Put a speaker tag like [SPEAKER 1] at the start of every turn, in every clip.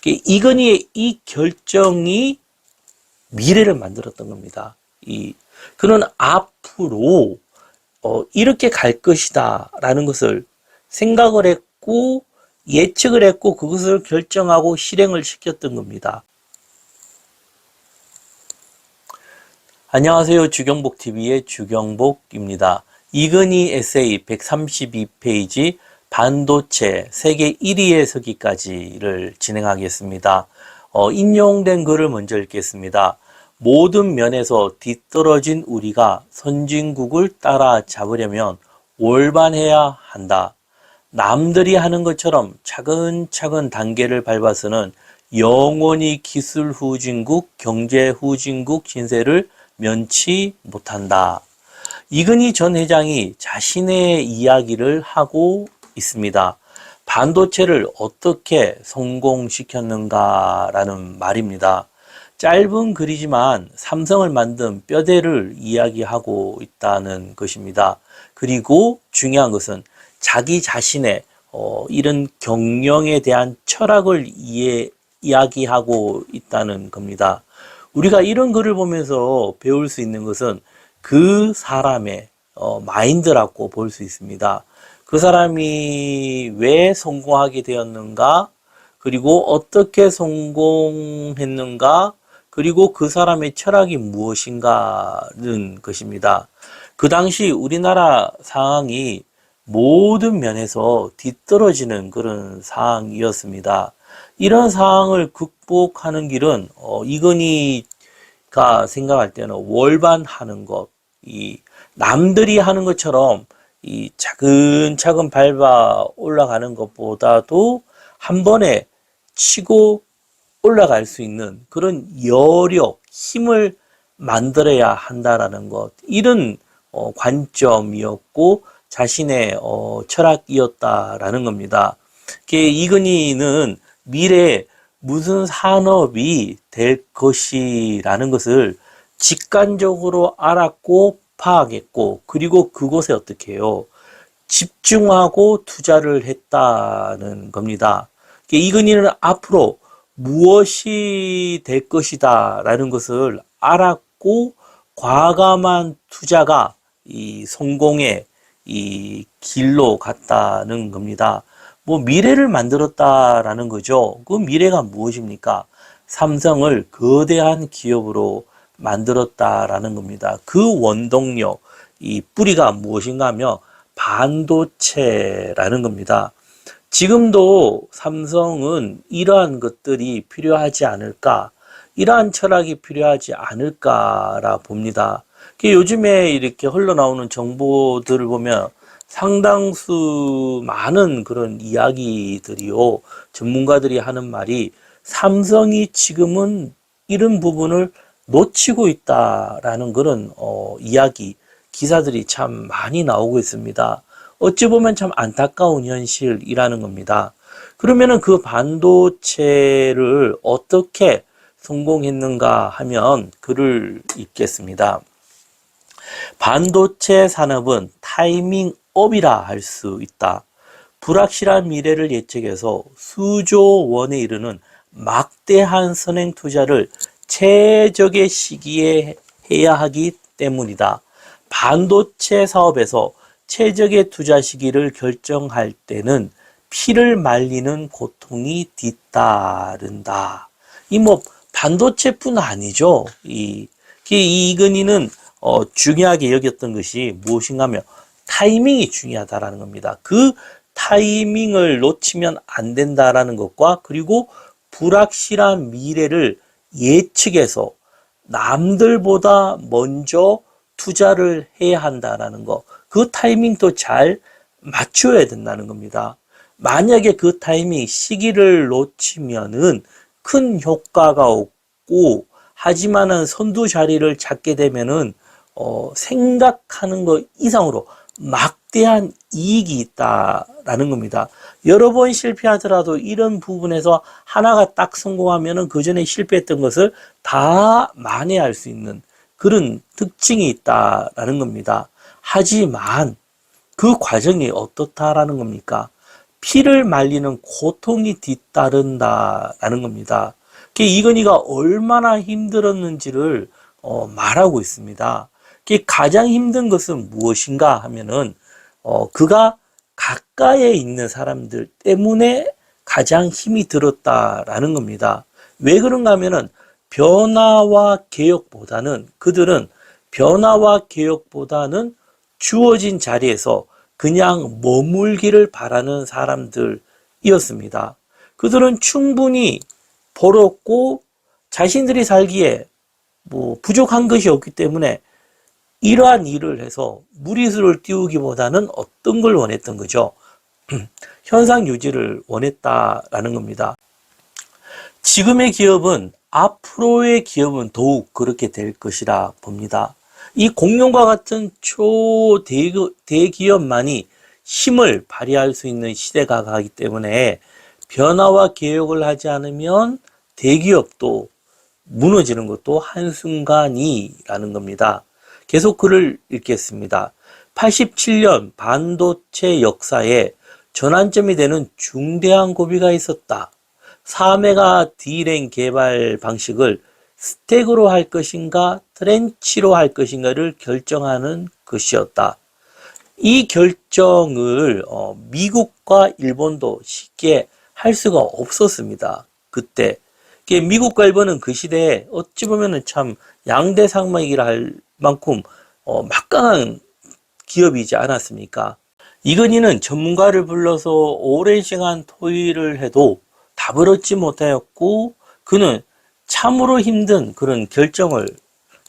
[SPEAKER 1] 이건희의 이 결정이 미래를 만들었던 겁니다. 그는 앞으로 이렇게 갈 것이다 라는 것을 생각을 했고 예측을 했고 그것을 결정하고 실행을 시켰던 겁니다. 안녕하세요. 주경복TV의 주경복입니다. 이건희 에세이 132페이지 반도체 세계 1위에 서기까지를 진행하겠습니다. 인용된 글을 먼저 읽겠습니다. 모든 면에서 뒤떨어진 우리가 선진국을 따라잡으려면 올반해야 한다. 남들이 하는 것처럼 차근차근 단계를 밟아서는 영원히 기술 후진국, 경제 후진국 신세를 면치 못한다. 이건희 전 회장이 자신의 이야기를 하고 있습니다. 반도체를 어떻게 성공시켰는가라는 말입니다. 짧은 글이지만 삼성을 만든 뼈대를 이야기하고 있다는 것입니다. 그리고 중요한 것은 자기 자신의 이런 경영에 대한 철학을 이야기하고 있다는 겁니다. 우리가 이런 글을 보면서 배울 수 있는 것은 그 사람의 마인드라고 볼 수 있습니다. 그 사람이 왜 성공하게 되었는가, 그리고 어떻게 성공했는가, 그리고 그 사람의 철학이 무엇인가는 것입니다. 그 당시 우리나라 상황이 모든 면에서 뒤떨어지는 그런 상황이었습니다. 이런 상황을 극복하는 길은 이건희가 생각할 때는 월반하는 것, 남들이 하는 것처럼 차근차근 밟아 올라가는 것보다도 한 번에 치고 올라갈 수 있는 그런 여력, 힘을 만들어야 한다라는 것, 이런 관점이었고 자신의 철학이었다라는 겁니다. 이건희는 미래에 무슨 산업이 될 것이라는 것을 직관적으로 알았고 파악했고, 그리고 그곳에 어떻게 해요? 집중하고 투자를 했다는 겁니다. 이건희는 앞으로 무엇이 될 것이다 라는 것을 알았고 과감한 투자가 이 성공의 이 길로 갔다는 겁니다. 미래를 만들었다라는 거죠. 그 미래가 무엇입니까? 삼성을 거대한 기업으로 만들었다라는 겁니다. 그 원동력, 이 뿌리가 무엇인가 하면 반도체라는 겁니다. 지금도 삼성은 이러한 것들이 필요하지 않을까, 이러한 철학이 필요하지 않을까라 봅니다. 요즘에 이렇게 흘러나오는 정보들을 보면 상당수 많은 그런 이야기들이요, 전문가들이 하는 말이 삼성이 지금은 이런 부분을 놓치고 있다라는 그런 이야기, 기사들이 참 많이 나오고 있습니다. 어찌 보면 참 안타까운 현실이라는 겁니다. 그러면은 그 반도체를 어떻게 성공했는가 하면 글을 읽겠습니다. 반도체 산업은 타이밍업이라 할 수 있다. 불확실한 미래를 예측해서 수조 원에 이르는 막대한 선행 투자를 최적의 시기에 해야 하기 때문이다. 반도체 사업에서 최적의 투자 시기를 결정할 때는 피를 말리는 고통이 뒤따른다. 반도체뿐 아니죠. 이건희는 중요하게 여겼던 것이 무엇인가 하면 타이밍이 중요하다라는 겁니다. 그 타이밍을 놓치면 안 된다라는 것과, 그리고 불확실한 미래를 예측해서 남들보다 먼저 투자를 해야 한다라는 것, 그 타이밍도 잘 맞춰야 된다는 겁니다. 만약에 그 타이밍 시기를 놓치면은 큰 효과가 없고, 하지만은 선두 자리를 잡게 되면은 생각하는 것 이상으로 막대한 이익이 있다라는 겁니다. 여러 번 실패하더라도 이런 부분에서 하나가 딱 성공하면은 그 전에 실패했던 것을 다 만회할 수 있는 그런 특징이 있다라는 겁니다. 하지만 그 과정이 어떻다라는 겁니까? 피를 말리는 고통이 뒤따른다라는 겁니다. 이건희가 얼마나 힘들었는지를 말하고 있습니다. 가장 힘든 것은 무엇인가 하면은 그가 가까이에 있는 사람들 때문에 가장 힘이 들었다라는 겁니다. 왜 그런가 하면은 변화와 개혁보다는 그들은 변화와 개혁보다는 주어진 자리에서 그냥 머물기를 바라는 사람들이었습니다. 그들은 충분히 벌었고 자신들이 살기에 부족한 것이 없기 때문에 이러한 일을 해서 무리수를 띄우기보다는 어떤 걸 원했던 거죠? 현상 유지를 원했다라는 겁니다. 지금의 기업은 앞으로의 기업은 더욱 그렇게 될 것이라 봅니다. 이 공룡과 같은 초대기업만이 힘을 발휘할 수 있는 시대가 가기 때문에 변화와 개혁을 하지 않으면 대기업도 무너지는 것도 한순간이라는 겁니다. 계속 글을 읽겠습니다. 87년 반도체 역사에 전환점이 되는 중대한 고비가 있었다. 4메가 D램 개발 방식을 스택으로 할 것인가 트렌치로 할 것인가를 결정하는 것이었다. 이 결정을 미국과 일본도 쉽게 할 수가 없었습니다. 그때 미국과 일본은 그 시대에 어찌 보면은 참 양대 상막이라 할 만큼 막강한 기업이지 않았습니까? 이건희는 전문가를 불러서 오랜 시간 토의를 해도 답을 얻지 못하였고 그는 참으로 힘든 그런 결정을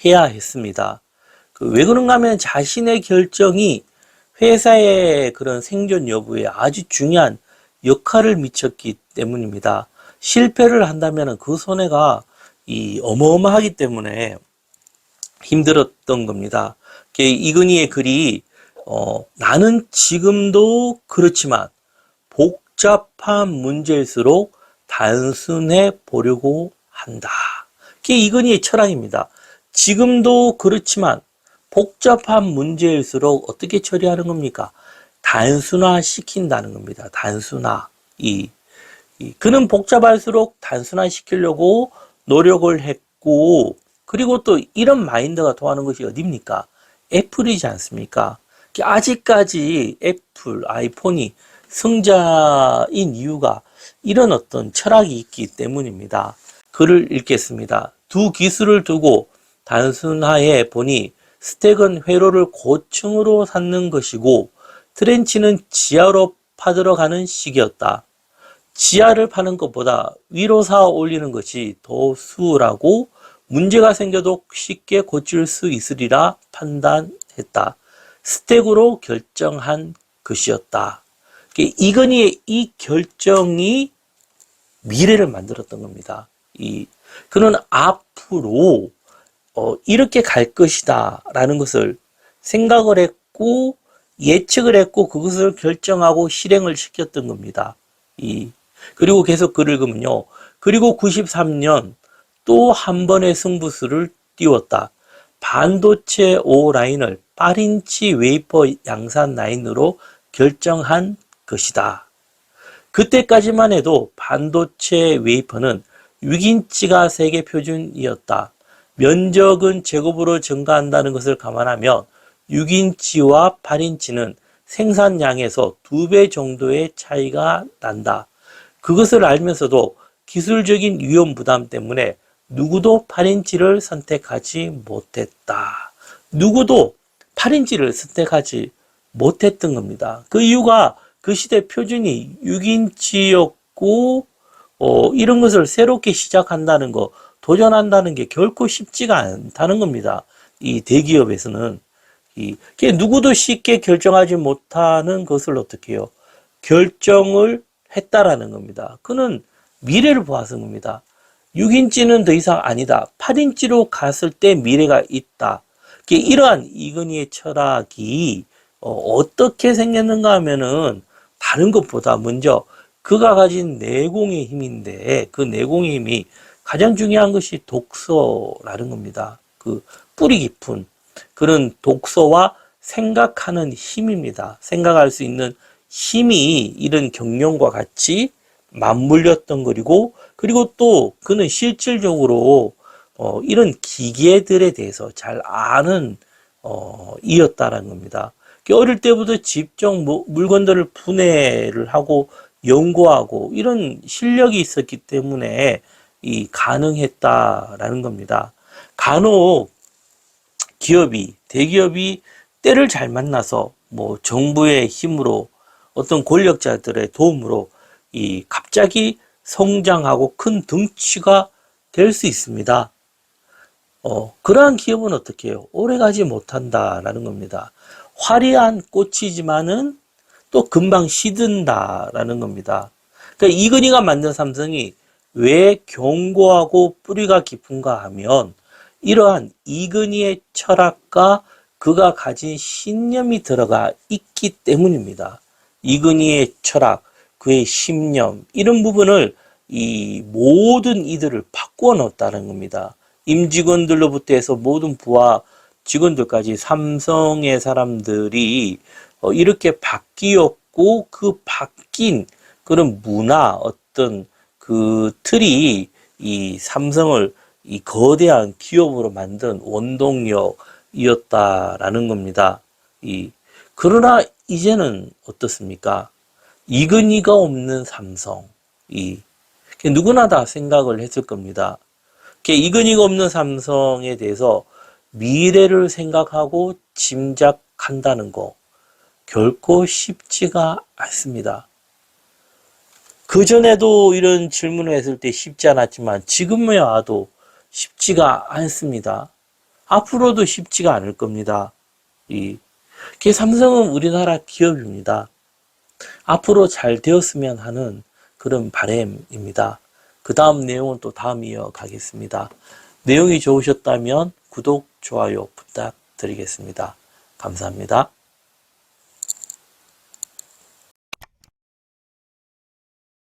[SPEAKER 1] 해야 했습니다. 왜 그런가 하면 자신의 결정이 회사의 그런 생존 여부에 아주 중요한 역할을 미쳤기 때문입니다. 실패를 한다면 그 손해가 어마어마하기 때문에 힘들었던 겁니다. 이건희의 글이 나는 지금도 그렇지만 복잡한 문제일수록 단순해 보려고 한다. 그게 이건희의 철학입니다. 지금도 그렇지만 복잡한 문제일수록 어떻게 처리하는 겁니까? 단순화시킨다는 겁니다. 단순화. 그는 복잡할수록 단순화시키려고 노력을 했고 그리고 또 이런 마인드가 통하는 것이 어디입니까? 애플이지 않습니까? 아직까지 애플, 아이폰이 승자인 이유가 이런 어떤 철학이 있기 때문입니다. 글을 읽겠습니다. 두 기술을 두고 단순화해 보니 스택은 회로를 고층으로 쌓는 것이고 트렌치는 지하로 파들어가는 식이었다. 지하를 파는 것보다 위로 쌓아 올리는 것이 더 수월하고 문제가 생겨도 쉽게 고칠 수 있으리라 판단했다. 스택으로 결정한 것이었다. 이건희의 이 결정이 미래를 만들었던 겁니다. 그는 앞으로 이렇게 갈 것이다 라는 것을 생각을 했고 예측을 했고 그것을 결정하고 실행을 시켰던 겁니다. 그리고 계속 글을 읽으면요. 그리고 93년 또 한 번의 승부수를 띄웠다. 반도체 5라인을 8인치 웨이퍼 양산 라인으로 결정한 것이다. 그때까지만 해도 반도체 웨이퍼는 6인치가 세계 표준이었다. 면적은 제곱으로 증가한다는 것을 감안하면 6인치와 8인치는 생산량에서 2배 정도의 차이가 난다. 그것을 알면서도 기술적인 위험 부담 때문에 누구도 8인치를 선택하지 못했다. 누구도 8인치를 선택하지 못했던 겁니다. 그 이유가 그 시대 표준이 6인치였고 이런 것을 새롭게 시작한다는 거, 도전한다는 게 결코 쉽지가 않다는 겁니다. 이 대기업에서는 누구도 쉽게 결정하지 못하는 것을 어떻게 해요? 결정을 했다라는 겁니다. 그는 미래를 보았던 겁니다. 6인치는 더 이상 아니다. 8인치로 갔을 때 미래가 있다. 이러한 이건희의 철학이 어떻게 생겼는가 하면은 다른 것보다 먼저 그가 가진 내공의 힘인데 그 내공의 힘이 가장 중요한 것이 독서라는 겁니다. 그 뿌리 깊은 그런 독서와 생각하는 힘입니다. 생각할 수 있는 힘이 이런 경영과 같이 맞물렸던 거리고, 그리고 또 그는 실질적으로 이런 기계들에 대해서 잘 아는 이었다라는 겁니다. 어릴 때부터 직접 물건들을 분해를 하고 연구하고 이런 실력이 있었기 때문에 이 가능했다라는 겁니다. 간혹 대기업이 때를 잘 만나서 뭐 정부의 힘으로 어떤 권력자들의 도움으로 이 갑자기 성장하고 큰 덩치가 될 수 있습니다. 그러한 기업은 어떻게 해요? 오래가지 못한다라는 겁니다. 화려한 꽃이지만은 또 금방 시든다라는 겁니다. 그러니까 이건희가 만든 삼성이 왜 견고하고 뿌리가 깊은가 하면 이러한 이건희의 철학과 그가 가진 신념이 들어가 있기 때문입니다. 이건희의 철학, 그의 신념, 이런 부분을 이 모든 이들을 바꾸어 놓았다는 겁니다. 임직원들로부터 해서 모든 부하 직원들까지 삼성의 사람들이 이렇게 바뀌었고, 그 바뀐 그런 문화, 어떤 그 틀이 이 삼성을 이 거대한 기업으로 만든 원동력이었다라는 겁니다. 그러나 이제는 어떻습니까? 이근희가 없는 삼성, 누구나 다 생각을 했을 겁니다. 이근희가 없는 삼성에 대해서 미래를 생각하고 짐작한다는 거 결코 쉽지가 않습니다. 그전에도 이런 질문을 했을 때 쉽지 않았지만 지금에 와도 쉽지가 않습니다. 앞으로도 쉽지가 않을 겁니다. 삼성은 우리나라 기업입니다. 앞으로 잘 되었으면 하는 그런 바람입니다. 그 다음 내용은 또 다음 이어가겠습니다. 내용이 좋으셨다면 구독, 좋아요 부탁드리겠습니다. 감사합니다.